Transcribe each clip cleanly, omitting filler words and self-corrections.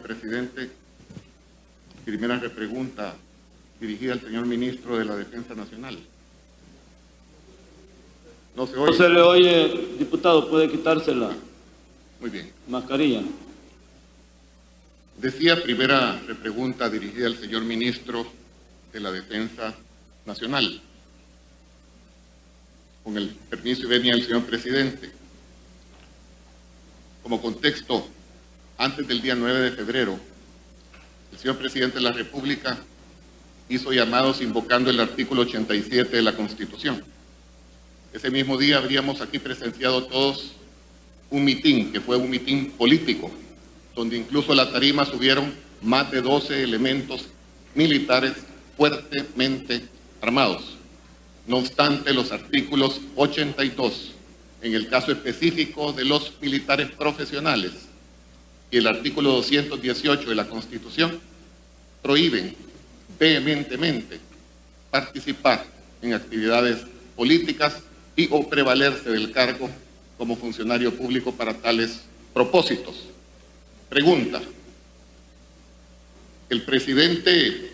presidente. Primera repregunta dirigida al señor ministro de la Defensa Nacional. No se oye. No se le oye, diputado, puede quitársela. Muy bien. Mascarilla. Decía primera repregunta dirigida al señor ministro de la Defensa Nacional. Con el permiso y venia del señor presidente. Como contexto, antes del día 9 de febrero, el señor presidente de la República hizo llamados invocando el artículo 87 de la Constitución. Ese mismo día habríamos aquí presenciado todos un mitin, que fue un mitin político, donde incluso a la tarima subieron más de 12 elementos militares fuertemente armados. No obstante, los artículos 82, en el caso específico de los militares profesionales, y el artículo 218 de la Constitución, prohíben vehementemente participar en actividades políticas y o prevalerse del cargo como funcionario público para tales propósitos. Pregunta: el presidente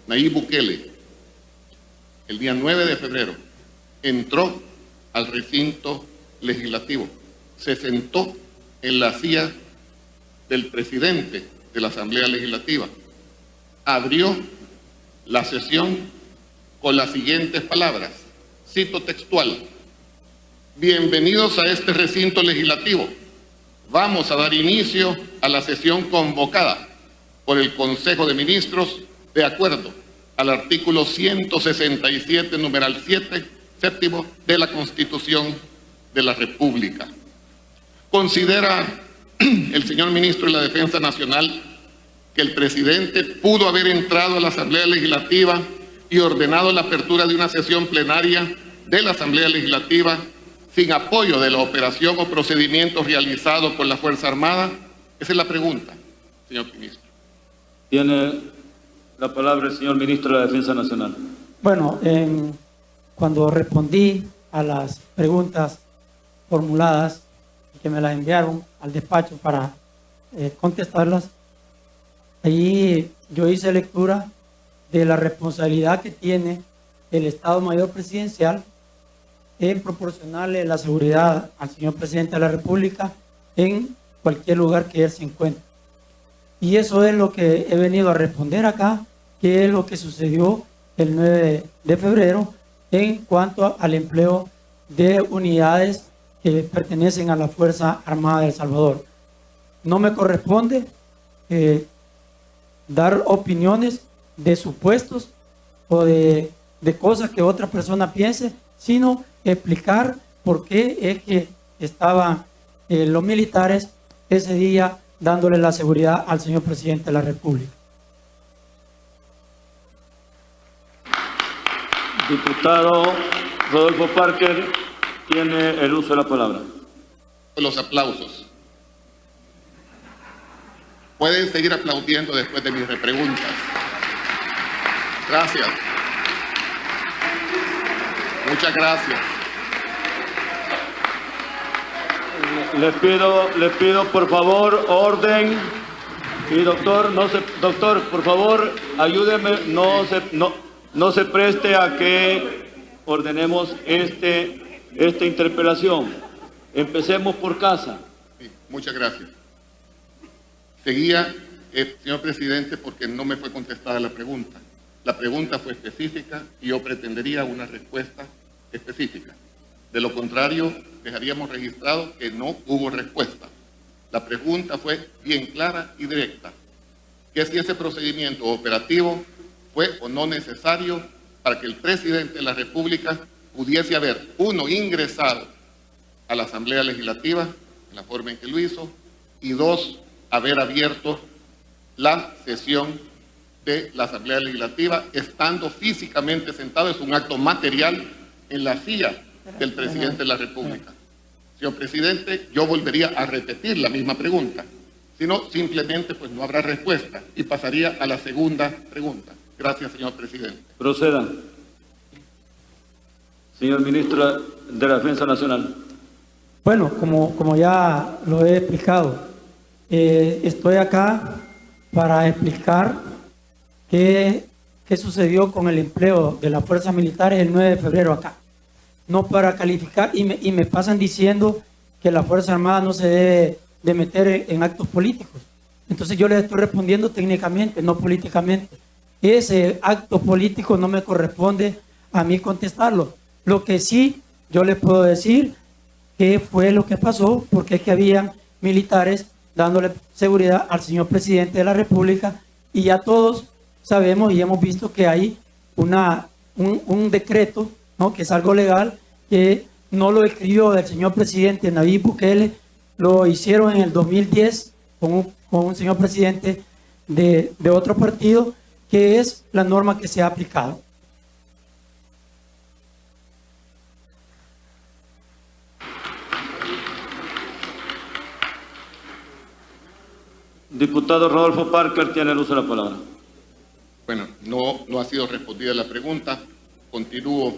Nayib Bukele, el día 9 de febrero, entró al recinto legislativo, se sentó en la silla del presidente de la Asamblea Legislativa, abrió la sesión con las siguientes palabras, cito textual: bienvenidos a este recinto legislativo. Vamos a dar inicio a la sesión convocada por el Consejo de Ministros de acuerdo al artículo 167, numeral 7, séptimo de la Constitución de la República. ¿Considera el señor ministro de la Defensa Nacional que el presidente pudo haber entrado a la Asamblea Legislativa y ordenado la apertura de una sesión plenaria de la Asamblea Legislativa sin apoyo de la operación o procedimiento realizado por la Fuerza Armada? Esa es la pregunta, señor ministro. Tiene la palabra el señor ministro de la Defensa Nacional. Bueno, cuando respondí a las preguntas formuladas que me las enviaron al despacho para contestarlas, allí yo hice lectura de la responsabilidad que tiene el Estado Mayor Presidencial en proporcionarle la seguridad al señor presidente de la República en cualquier lugar que él se encuentre. Y eso es lo que he venido a responder acá, que es lo que sucedió el 9 de febrero en cuanto al empleo de unidades que pertenecen a la Fuerza Armada de El Salvador. No me corresponde dar opiniones de supuestos o de cosas que otra persona piense, sino explicar por qué es que estaban los militares ese día dándole la seguridad al señor presidente de la República. Diputado Rodolfo Parker tiene el uso de la palabra. Los aplausos. Pueden seguir aplaudiendo después de mis repreguntas. Gracias. Muchas gracias. Le pido por favor orden. Y doctor, por favor, ayúdeme, no se preste a que ordenemos esta interpelación. Empecemos por casa. Sí, muchas gracias. Seguía, señor presidente, porque no me fue contestada la pregunta. La pregunta fue específica y yo pretendería una respuesta específica. De lo contrario, dejaríamos registrado que no hubo respuesta. La pregunta fue bien clara y directa, que si ese procedimiento operativo fue o no necesario para que el presidente de la República pudiese haber, uno, ingresado a la Asamblea Legislativa, en la forma en que lo hizo, y dos, haber abierto la sesión de la Asamblea Legislativa, estando físicamente sentado. Es un acto material en la silla del presidente de la República. Señor presidente, yo volvería a repetir la misma pregunta. Si no, simplemente pues no habrá respuesta y pasaría a la segunda pregunta. Gracias, señor presidente. Proceda. Señor ministro de la Defensa Nacional. Bueno, como ya lo he explicado, estoy acá para explicar qué sucedió con el empleo de las fuerzas militares el 9 de febrero acá. No para calificar, y me pasan diciendo que la Fuerza Armada no se debe de meter en actos políticos. Entonces yo les estoy respondiendo técnicamente, no políticamente. Ese acto político no me corresponde a mí contestarlo. Lo que sí yo les puedo decir qué fue lo que pasó, porque es que habían militares dándole seguridad al señor presidente de la República, y ya todos sabemos y hemos visto que hay un decreto, ¿no?, que es algo legal, que no lo escribió el señor presidente Nayib Bukele, lo hicieron en el 2010 con un señor presidente de otro partido, que es la norma que se ha aplicado. Diputado Rodolfo Parker tiene el uso de la palabra. Bueno, no ha sido respondida la pregunta. Continúo,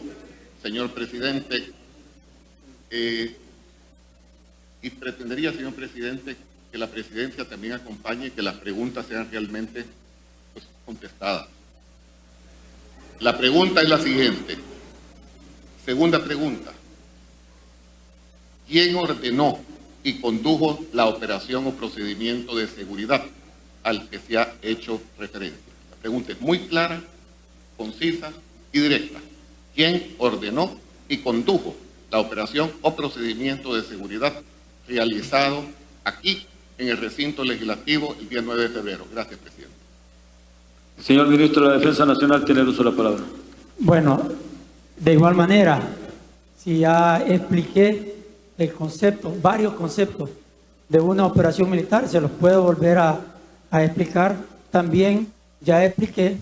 señor presidente. Y pretendería, señor presidente, que la presidencia también acompañe y que las preguntas sean realmente contestadas. La pregunta es la siguiente. Segunda pregunta. ¿Quién ordenó y condujo la operación o procedimiento de seguridad al que se ha hecho referencia? La pregunta es muy clara, concisa y directa. ¿Quién ordenó y condujo la operación o procedimiento de seguridad realizado aquí en el recinto legislativo el día 9 de febrero? Gracias, presidente. Señor Ministro de la Defensa Nacional tiene el uso de la palabra. Bueno, de igual manera, si ya expliqué el concepto, varios conceptos de una operación militar, se los puedo volver a explicar. También ya expliqué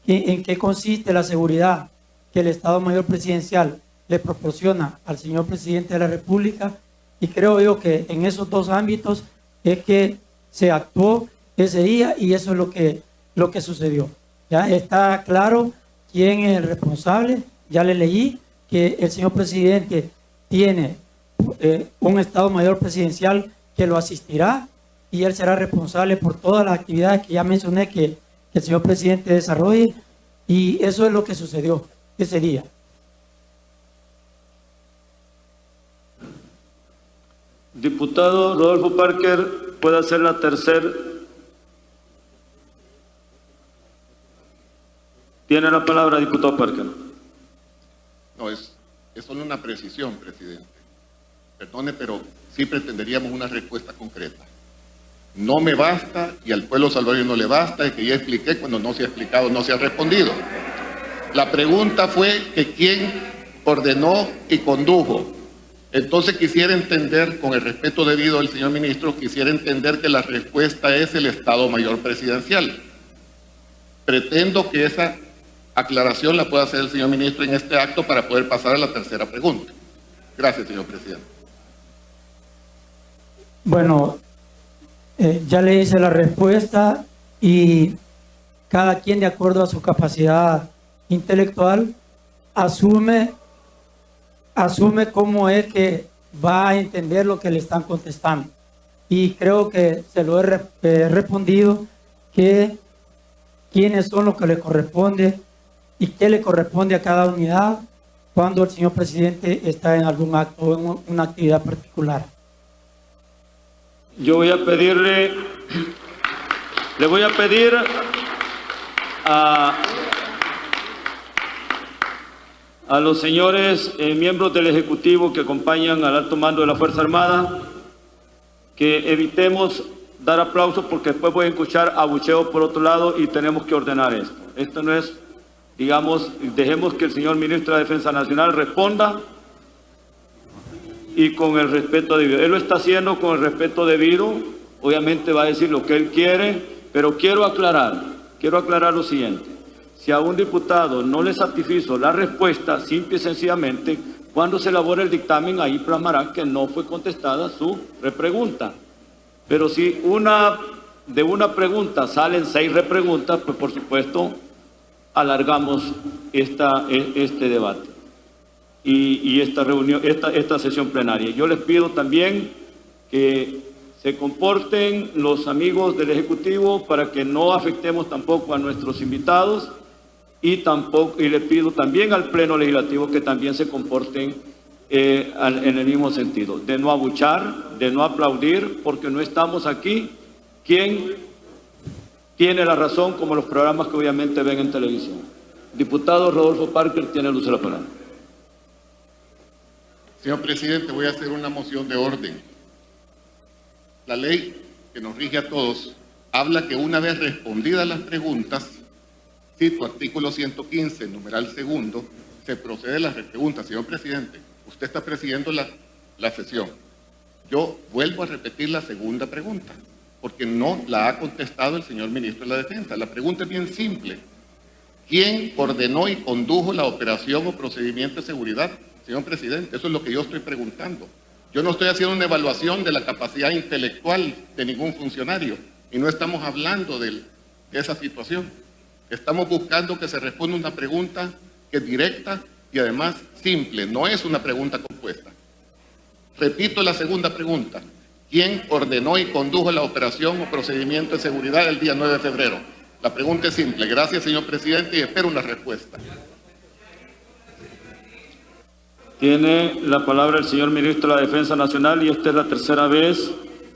en qué consiste la seguridad que el Estado Mayor Presidencial le proporciona al señor presidente de la República, y creo yo que en esos dos ámbitos es que se actuó ese día, y eso es lo que sucedió. Ya está claro quién es el responsable. Ya le leí que el señor presidente tiene un Estado Mayor Presidencial que lo asistirá, y él será responsable por todas las actividades que ya mencioné que el señor presidente desarrolle, y eso es lo que sucedió ese día. Diputado Rodolfo Parker, puede hacer la tercera. Tiene la palabra, diputado Parker. No, es solo una precisión, presidente. Perdone, pero sí pretenderíamos una respuesta concreta. No me basta, y al pueblo salvadoreño no le basta, es que ya expliqué cuando no se ha explicado, no se ha respondido. La pregunta fue que quién ordenó y condujo. Entonces quisiera entender, con el respeto debido al señor ministro, quisiera entender que la respuesta es el Estado Mayor Presidencial. Pretendo que esa aclaración la pueda hacer el señor ministro en este acto para poder pasar a la tercera pregunta. Gracias, señor presidente. Bueno, ya le hice la respuesta, y cada quien, de acuerdo a su capacidad intelectual, asume cómo es que va a entender lo que le están contestando. Y creo que se lo he respondido, que quiénes son los que le corresponde y qué le corresponde a cada unidad cuando el señor presidente está en algún acto o en una actividad particular. Yo voy a pedirle, le voy a pedir a los señores miembros del Ejecutivo que acompañan al alto mando de la Fuerza Armada que evitemos dar aplausos, porque después voy a escuchar abucheos por otro lado y tenemos que ordenar esto. Esto no es, digamos, dejemos que el señor ministro de la Defensa Nacional responda y con el respeto debido. Él lo está haciendo con el respeto debido, obviamente va a decir lo que él quiere, pero quiero aclarar lo siguiente. Si a un diputado no le satisfizo la respuesta, simple y sencillamente, cuando se elabore el dictamen, ahí plasmará que no fue contestada su repregunta. Pero si de una pregunta salen 6 repreguntas, pues por supuesto alargamos este debate y esta reunión, esta sesión plenaria. Yo les pido también que se comporten los amigos del Ejecutivo para que no afectemos tampoco a nuestros invitados y le pido también al Pleno Legislativo que también se comporten en el mismo sentido, de no abuchar, de no aplaudir, porque no estamos aquí quien tiene la razón, como los programas que obviamente ven en televisión. Diputado Rodolfo Parker tiene el uso de la palabra. Señor presidente, voy a hacer una moción de orden. La ley que nos rige a todos habla que una vez respondidas las preguntas, cito artículo 115, numeral segundo, se procede a las repreguntas. Señor presidente, usted está presidiendo la sesión. Yo vuelvo a repetir la segunda pregunta, porque no la ha contestado el señor ministro de la Defensa. La pregunta es bien simple. ¿Quién ordenó y condujo la operación o procedimiento de seguridad? Señor presidente, eso es lo que yo estoy preguntando. Yo no estoy haciendo una evaluación de la capacidad intelectual de ningún funcionario y no estamos hablando de esa situación. Estamos buscando que se responda una pregunta que es directa y además simple, no es una pregunta compuesta. Repito la segunda pregunta. ¿Quién ordenó y condujo la operación o procedimiento de seguridad el día 9 de febrero? La pregunta es simple. Gracias, señor presidente, y espero una respuesta. Tiene la palabra el señor ministro de la Defensa Nacional y esta es la tercera vez.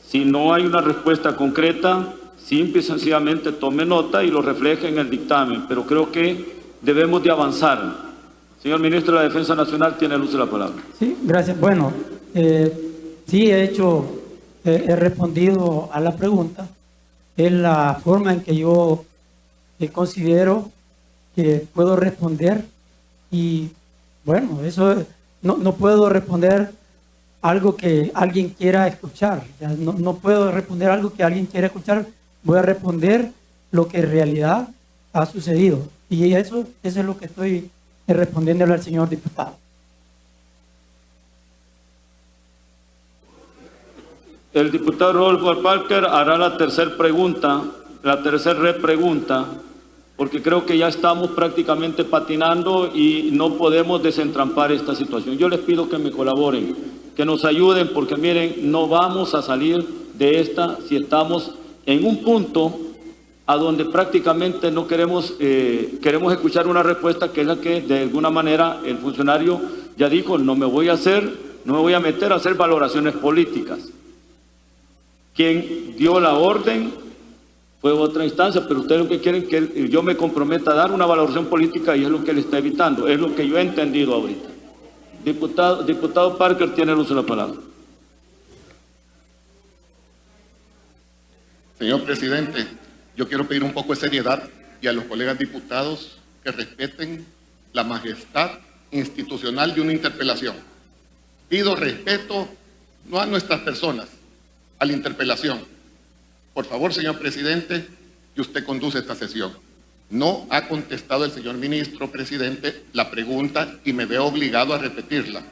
Si no hay una respuesta concreta, simple y sencillamente tome nota y lo refleje en el dictamen, pero creo que debemos de avanzar. Señor ministro de la Defensa Nacional, tiene el uso de la palabra. Sí, gracias. Bueno, sí he respondido a la pregunta. Es la forma en que yo considero que puedo responder y bueno, eso no puedo responder algo que alguien quiera escuchar. No puedo responder algo que alguien quiera escuchar. Voy a responder lo que en realidad ha sucedido. Y eso es lo que estoy respondiéndole al señor diputado. El diputado Rodolfo Parker hará la tercera pregunta, porque creo que ya estamos prácticamente patinando y no podemos desentrampar esta situación. Yo les pido que me colaboren, que nos ayuden, porque miren, no vamos a salir de esta si estamos en un punto a donde prácticamente no queremos escuchar una respuesta que es la que de alguna manera el funcionario ya dijo, no me voy a meter a hacer valoraciones políticas. Quien dio la orden fue otra instancia, pero ustedes lo que quieren es que yo me comprometa a dar una valoración política y es lo que él está evitando, es lo que yo he entendido ahorita. Diputado Parker tiene el uso de la palabra. Señor presidente, yo quiero pedir un poco de seriedad y a los colegas diputados que respeten la majestad institucional de una interpelación. Pido respeto no a nuestras personas, a la interpelación. Por favor, señor presidente, que usted conduce esta sesión. No ha contestado el señor ministro presidente la pregunta y me veo obligado a repetirla.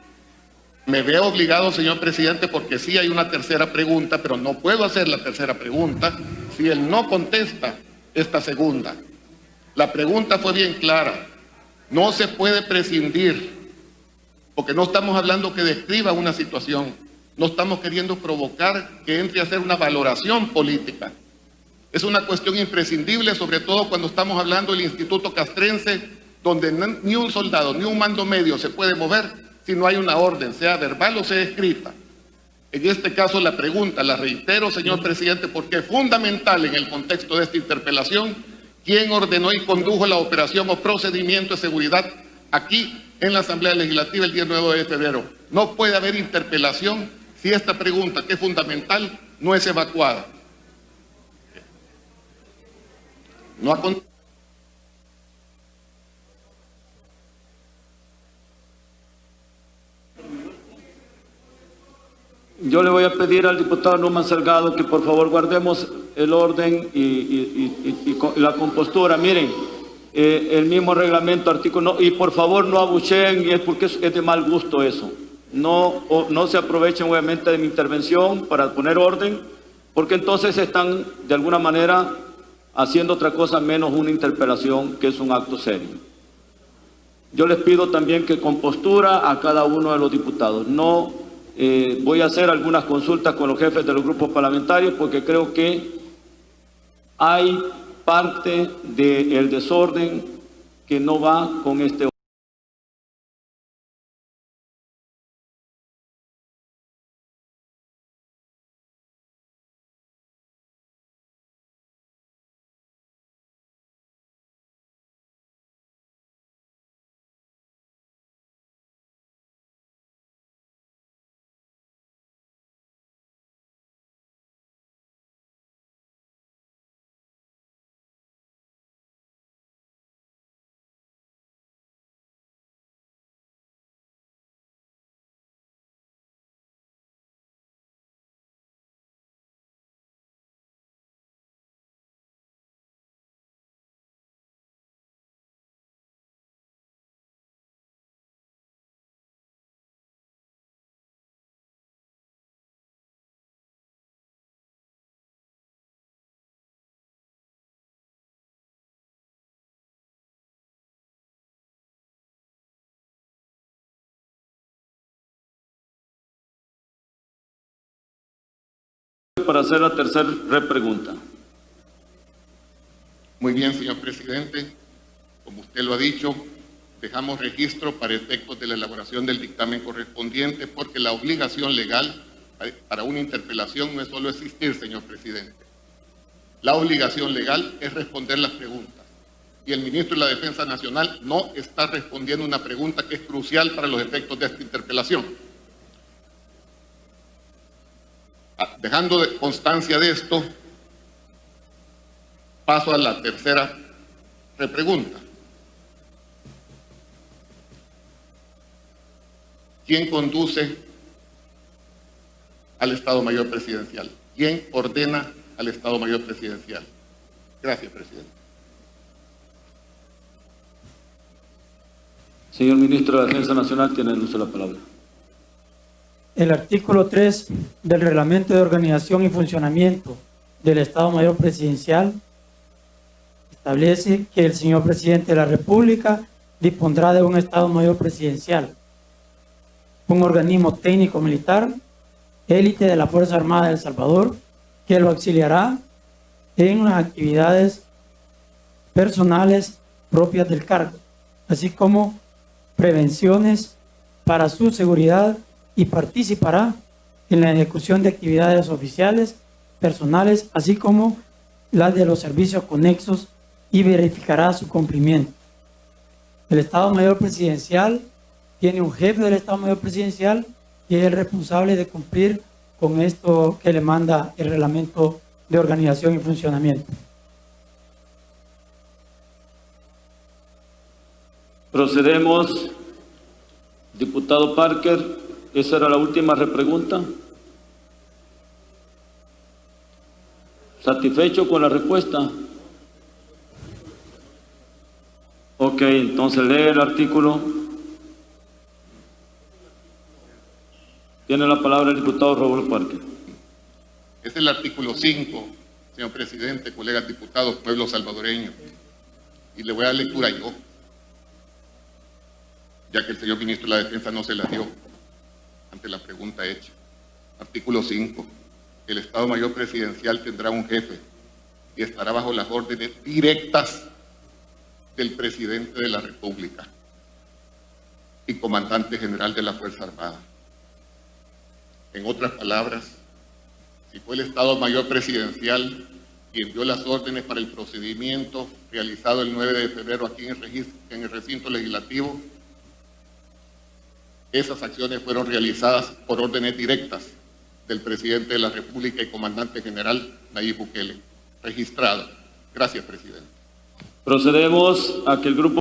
Me veo obligado, señor presidente, porque sí hay una tercera pregunta, pero no puedo hacer la tercera pregunta si él no contesta esta segunda. La pregunta fue bien clara. No se puede prescindir, porque no estamos hablando que describa una situación. No estamos queriendo provocar que entre a hacer una valoración política. Es una cuestión imprescindible, sobre todo cuando estamos hablando del Instituto Castrense, donde ni un soldado, ni un mando medio se puede mover si no hay una orden, sea verbal o sea escrita. En este caso la pregunta, la reitero, señor presidente, porque es fundamental en el contexto de esta interpelación, ¿quién ordenó y condujo la operación o procedimiento de seguridad aquí en la Asamblea Legislativa el día 9 de febrero? No puede haber interpelación si esta pregunta, que es fundamental, no es evacuada. No ha contestado. Yo le voy a pedir al diputado Numan Salgado que por favor guardemos el orden y la compostura. Miren, el mismo reglamento, artículo, y por favor no abucheen, y es porque es de mal gusto eso. No se aprovechen obviamente de mi intervención para poner orden, porque entonces están de alguna manera haciendo otra cosa menos una interpelación, que es un acto serio. Yo les pido también que con postura a cada uno de los diputados, no voy a hacer algunas consultas con los jefes de los grupos parlamentarios porque creo que hay parte del desorden que no va con este. Para hacer la tercera repregunta. Muy bien, señor presidente. Como usted lo ha dicho, dejamos registro para efectos de la elaboración del dictamen correspondiente, porque la obligación legal para una interpelación no es solo existir, señor presidente. La obligación legal es responder las preguntas. Y el ministro de la Defensa Nacional no está respondiendo una pregunta que es crucial para los efectos de esta interpelación. Dejando constancia de esto, paso a la tercera repregunta. ¿Quién conduce al Estado Mayor Presidencial? ¿Quién ordena al Estado Mayor Presidencial? Gracias, presidente. Señor ministro de la Defensa Nacional, tiene el uso de la palabra. El artículo 3 del Reglamento de Organización y Funcionamiento del Estado Mayor Presidencial establece que el señor presidente de la República dispondrá de un Estado Mayor Presidencial, un organismo técnico militar, élite de la Fuerza Armada de El Salvador, que lo auxiliará en las actividades personales propias del cargo, así como prevenciones para su seguridad, y participará en la ejecución de actividades oficiales, personales, así como las de los servicios conexos, y verificará su cumplimiento. El Estado Mayor Presidencial tiene un jefe del Estado Mayor Presidencial y es el responsable de cumplir con esto que le manda el Reglamento de Organización y Funcionamiento. Procedemos, diputado Parker. Esa era la última repregunta. ¿Satisfecho con la respuesta? Ok, entonces lee el artículo. Tiene la palabra el diputado Roberto Parker. Es el artículo 5, señor presidente, colegas diputados, pueblo salvadoreño. Y le voy a dar lectura yo, ya que el señor ministro de la Defensa no se la dio ante la pregunta hecha. Artículo 5. El Estado Mayor Presidencial tendrá un jefe y estará bajo las órdenes directas del presidente de la República y comandante general de la Fuerza Armada. En otras palabras, si fue el Estado Mayor Presidencial quien dio las órdenes para el procedimiento realizado el 9 de febrero aquí en el recinto legislativo, esas acciones fueron realizadas por órdenes directas del presidente de la República y comandante general Nayib Bukele. Registrado. Gracias, presidente. Procedemos a que el grupo